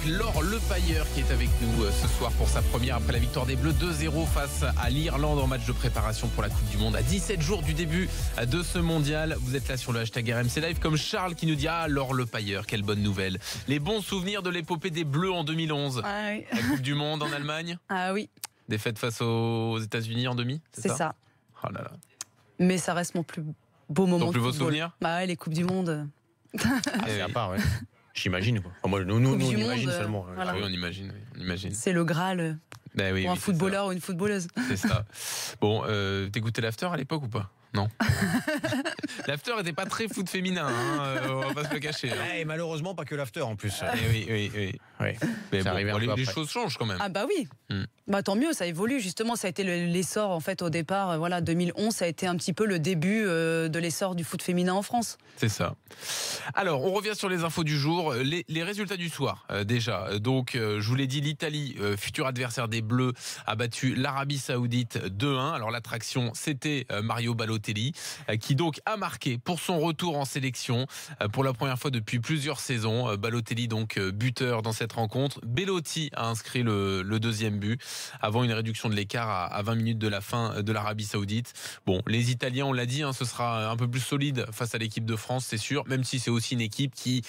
Laure Lepailleur qui est avec nous ce soir pour sa première après la victoire des Bleus 2-0 face à l'Irlande en match de préparation pour la Coupe du Monde. À 17 jours du début de ce mondial, vous êtes là sur le hashtag RMC Live comme Charles qui nous dit « Ah, Laure Lepailleur, quelle bonne nouvelle !» Les bons souvenirs de l'épopée des Bleus en 2011. Ah oui. La Coupe du Monde en Allemagne. Ah oui. Défaite face aux États-Unis en demi, c'est ça. Oh là là. Mais ça reste mon plus beau moment. Ton plus de beau football. souvenir? Bah ouais, les Coupes du Monde. C'est à part, ouais. J'imagine. Enfin, moi, nous on imagine seulement. Voilà. Ah oui, on imagine. C'est le Graal Ben oui, pour un footballeur ou une footballeuse. C'est ça. Bon, t'écoutais l'after à l'époque ou pas? Non. L'after était pas très foot féminin, on va pas se le cacher. Et malheureusement, pas que l'after en plus. Oui. Ouais. Mais Ça bon, arrivait un peu les après. choses changent quand même. Ah bah oui. Bah tant mieux, ça évolue justement. Ça a été l'essor en fait au départ. Voilà, 2011, ça a été un petit peu le début de l'essor du foot féminin en France. C'est ça. Alors, on revient sur les infos du jour. Les résultats du soir, déjà. Donc, je vous l'ai dit, l'Italie, futur adversaire des Bleus, a battu l'Arabie Saoudite 2-1. Alors, l'attraction, c'était Mario Balotelli, qui donc a marqué pour son retour en sélection pour la première fois depuis plusieurs saisons. Balotelli, donc, buteur dans cette rencontre. Belotti a inscrit le deuxième but avant une réduction de l'écart à 20 minutes de la fin de l'Arabie Saoudite. Bon, les Italiens, on l'a dit, ce sera un peu plus solide face à l'équipe de France, c'est sûr, même si c'est aussi une équipe qui,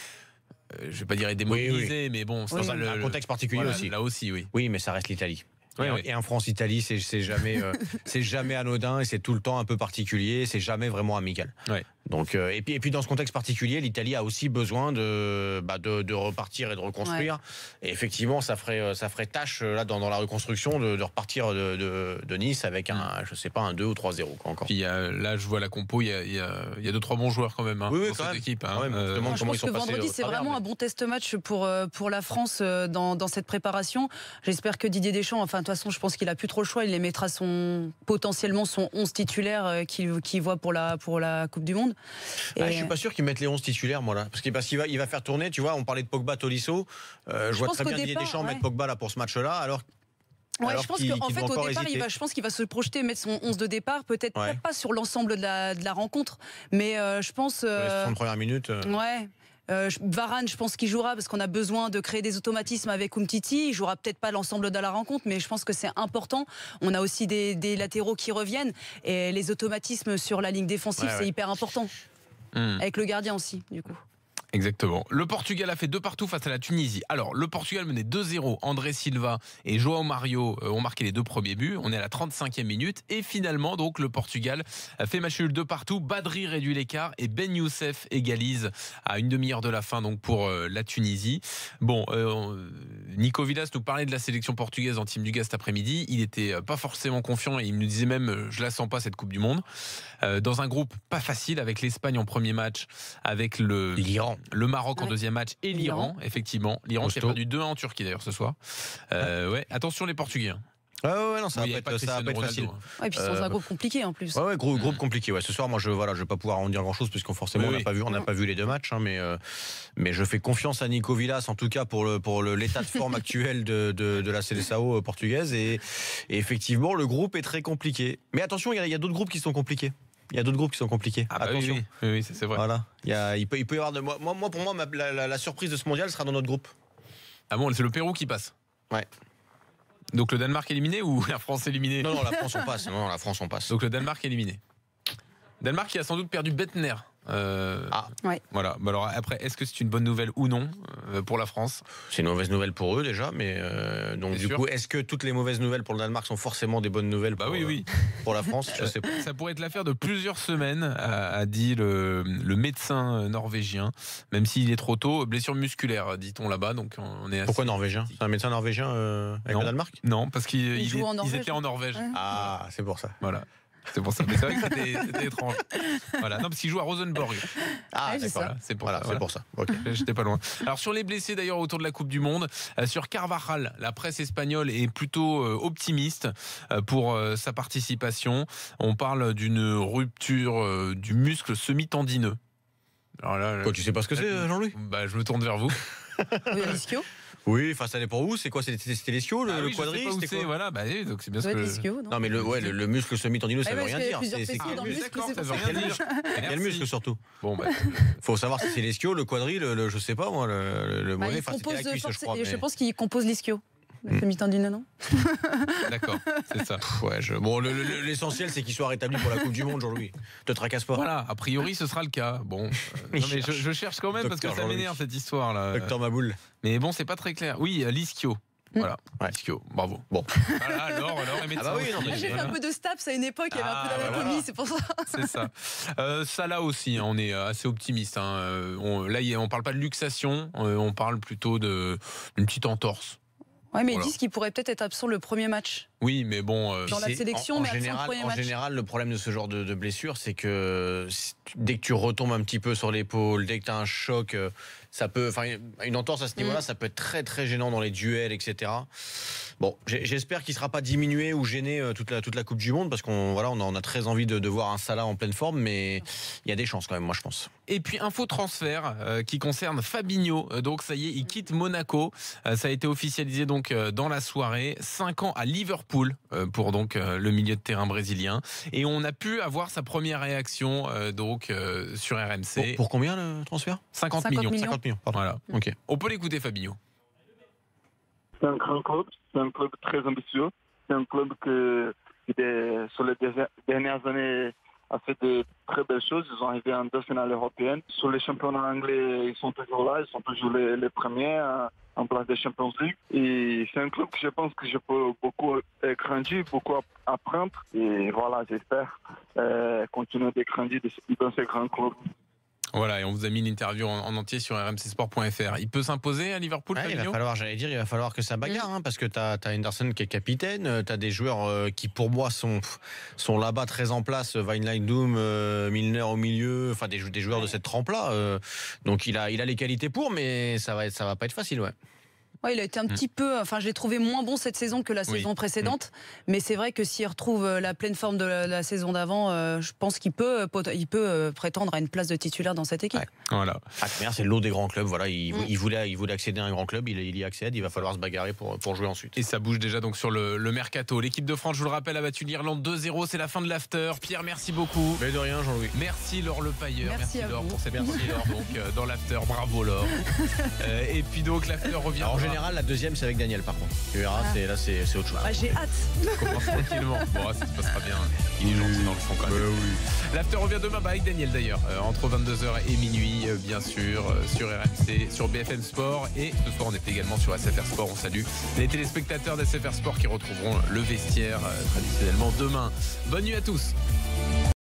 je vais pas dire est démobilisée, mais bon, c'est Dans un contexte particulier aussi. Là aussi, oui. Oui, mais ça reste l'Italie. Oui. Et un France-Italie, c'est jamais, c'est jamais anodin et c'est tout le temps un peu particulier. C'est jamais vraiment amical. Ouais. Donc, et puis dans ce contexte particulier, l'Italie a aussi besoin de repartir et de reconstruire. Ouais. Et effectivement, ça ferait tâche là dans la reconstruction de repartir de Nice avec je sais pas, un 2 ou 3-0 quoi, encore. Puis là, je vois la compo, il y a 2-3 bons joueurs quand même dans cette équipe. Je pense que vendredi, c'est vraiment un bon test match pour la France dans cette préparation. J'espère que Didier Deschamps, enfin de toute façon, je pense qu'il a plus trop le choix. Il les mettra potentiellement son 11 titulaire qu'il voit pour la Coupe du Monde. Je suis pas sûr qu'ils mettent les 11 titulaires, moi là, parce qu'il va faire tourner. Tu vois, on parlait de Pogba, Tolisso. Je vois très bien Didier Deschamps mettre Pogba là pour ce match-là, alors. Ouais, je pense qu'en fait, au départ, je pense qu'il va se projeter, mettre son 11 de départ, peut-être pas sur l'ensemble de la rencontre, mais je pense. Sur les 60 premières minutes. Ouais. Varane, je pense qu'il jouera parce qu'on a besoin de créer des automatismes avec Umtiti. Il jouera peut-être pas l'ensemble de la rencontre, mais je pense que c'est important. On a aussi des latéraux qui reviennent et les automatismes sur la ligne défensive, c'est hyper important. Avec le gardien aussi, du coup. Exactement. Le Portugal a fait 2-2 face à la Tunisie. Alors, le Portugal menait 2-0. André Silva et João Mario ont marqué les 2 premiers buts. On est à la 35e minute. Et finalement, donc, le Portugal a fait match nul 2-2. Badri réduit l'écart et Ben Youssef égalise à une demi-heure de la fin, donc, pour la Tunisie. Bon, Nico Villas nous parlait de la sélection portugaise en Team du Gaz cet après-midi. Il était pas forcément confiant et il nous disait même, je la sens pas cette Coupe du Monde. Dans un groupe pas facile avec l'Espagne en premier match, avec l'Iran. Le Maroc en deuxième match et l'Iran, effectivement. L'Iran qui a perdu 2-1 en Turquie d'ailleurs ce soir. Attention les Portugais. Non, ça va pas être facile. Et puis c'est dans un groupe compliqué en plus. Groupe compliqué. Ce soir, moi, je vais pas pouvoir en dire grand-chose puisqu'on forcément on n'a pas vu les 2 matchs, mais je fais confiance à Nico Villas en tout cas pour l'état de forme actuel de la Seleção portugaise et effectivement le groupe est très compliqué. Mais attention, il y a d'autres groupes qui sont compliqués. Attention. Oui, c'est vrai. Voilà. Il peut y avoir pour moi la surprise de ce mondial sera dans notre groupe. Ah bon, c'est le Pérou qui passe. Ouais. Donc le Danemark éliminé ou la France éliminée? Non, la France on passe. Donc le Danemark éliminé. Danemark qui a sans doute perdu Bettner. Voilà. Alors après, est-ce que c'est une bonne nouvelle ou non pour la France? C'est une mauvaise nouvelle pour eux déjà, mais donc du coup, est-ce que toutes les mauvaises nouvelles pour le Danemark sont forcément des bonnes nouvelles pour la France? Je sais pas. Ça pourrait être l'affaire de plusieurs semaines, a dit le médecin norvégien, même s'il est trop tôt. Blessure musculaire, dit-on là-bas. Donc on est. Pourquoi norvégien? C'est un médecin norvégien avec le Danemark? Non, parce qu'ils étaient en Norvège. Ouais. Ah, c'est pour ça. Voilà. C'est pour ça, mais c'est vrai que c'était étrange. Voilà, non, parce qu'il joue à Rosenborg. C'est pour ça. Okay. J'étais pas loin. Alors sur les blessés d'ailleurs autour de la Coupe du Monde, sur Carvajal, la presse espagnole est plutôt optimiste pour sa participation. On parle d'une rupture du muscle semi-tendineux. Alors là, tu sais pas ce que c'est, Jean-Louis? Je me tourne vers vous. Ischio. Oui, enfin ça dépend où. C'est quoi? C'était l'ischio, le quadri? Voilà, donc c'est bien ce que. Non, mais le muscle semi-tendineux, ça veut rien dire. Quel muscle surtout? Bon, faut savoir si c'est l'ischio, le quadri, je sais pas moi, le mollet. Je pense qu'il compose l'ischio. Le semi-tendineux, non? D'accord, c'est ça. Bon, l'essentiel, c'est qu'il soit rétabli pour la Coupe du Monde, Jean-Louis. Te tracasse pas. Voilà, a priori, ce sera le cas. Bon, non, mais je cherche quand même parce que ça m'énerve cette histoire-là. Docteur Maboul. Mais bon, c'est pas très clair. Oui, l'ischio. Voilà, ischio, bravo. Bon. Voilà, alors j'ai fait un peu de STAPS à une époque, il y avait un peu d'anatomie, c'est pour ça. C'est ça. Ça là aussi, on est assez optimiste. Là, on parle pas de luxation, on parle plutôt d'une petite entorse. Oui, mais ils disent qu'il pourrait peut-être être absent le premier match. Oui, mais bon. Dans la sélection, mais absent le premier match. En général, le problème de ce genre de blessure, c'est que dès que tu retombes un petit peu sur l'épaule, dès que tu as un choc, ça peut. Enfin, une entorse à ce niveau-là, ça peut être très très gênant dans les duels, etc. Bon, j'espère qu'il ne sera pas diminué ou gêné toute la Coupe du Monde, parce qu'on a très envie de voir un Salah en pleine forme, mais il y a des chances quand même, moi je pense. Et puis info transfert qui concerne Fabinho. Donc ça y est, il quitte Monaco. Ça a été officialisé donc dans la soirée. 5 ans à Liverpool pour donc le milieu de terrain brésilien. Et on a pu avoir sa première réaction sur RMC. Pour combien le transfert? 50 millions. 50 millions, pardon. Voilà. Okay. On peut l'écouter, Fabinho. C'est un grand club, c'est un club très ambitieux, c'est un club qui sur les dernières années a fait de très belles choses. Ils ont arrivé en 2 finales européennes. Sur les championnats anglais, ils sont toujours là, ils sont toujours les premiers en place des Champions League. Et c'est un club que je pense que je peux beaucoup grandir, beaucoup apprendre. Et voilà, j'espère continuer de grandir dans ces grands clubs. Voilà, et on vous a mis une interview en entier sur rmcsport.fr. Il peut s'imposer à Liverpool, Fabinho ? Il va falloir que ça bagarre, parce que t'as Henderson qui est capitaine, t'as des joueurs qui pour moi sont là-bas très en place, Wijnaldum, Milner au milieu, enfin des joueurs de cette trempe-là. Donc il a les qualités pour, mais ça va pas être facile, ouais. Ouais, il a été un petit peu, je l'ai trouvé moins bon cette saison que la saison précédente, mais c'est vrai que s'il retrouve la pleine forme de la saison d'avant, je pense qu'il peut prétendre à une place de titulaire dans cette équipe. Ouais, voilà. C'est l'eau des grands clubs, voilà, il voulait accéder à un grand club, il y accède, il va falloir se bagarrer pour jouer ensuite. Et ça bouge déjà donc sur le mercato. L'équipe de France, je vous le rappelle, a battu l'Irlande 2-0, c'est la fin de l'after. Pierre, merci beaucoup. Mais de rien, Jean-Louis. Merci Laure Le Pailleur, merci Laure pour cette merci Laure donc dans l'after, bravo Laure. Et puis donc l'after revient. Alors, en général, la deuxième c'est avec Daniel par contre. Tu verras, c'est autre chose. J'ai hâte. On commence tranquillement. Bon, ça se passera bien. Il est gentil dans le fond quand même. L'after revient demain avec Daniel d'ailleurs, entre 22h et minuit, bien sûr, sur RMC, sur BFM Sport. Et ce soir, on est également sur SFR Sport. On salue les téléspectateurs d'SFR Sport qui retrouveront le vestiaire traditionnellement demain. Bonne nuit à tous.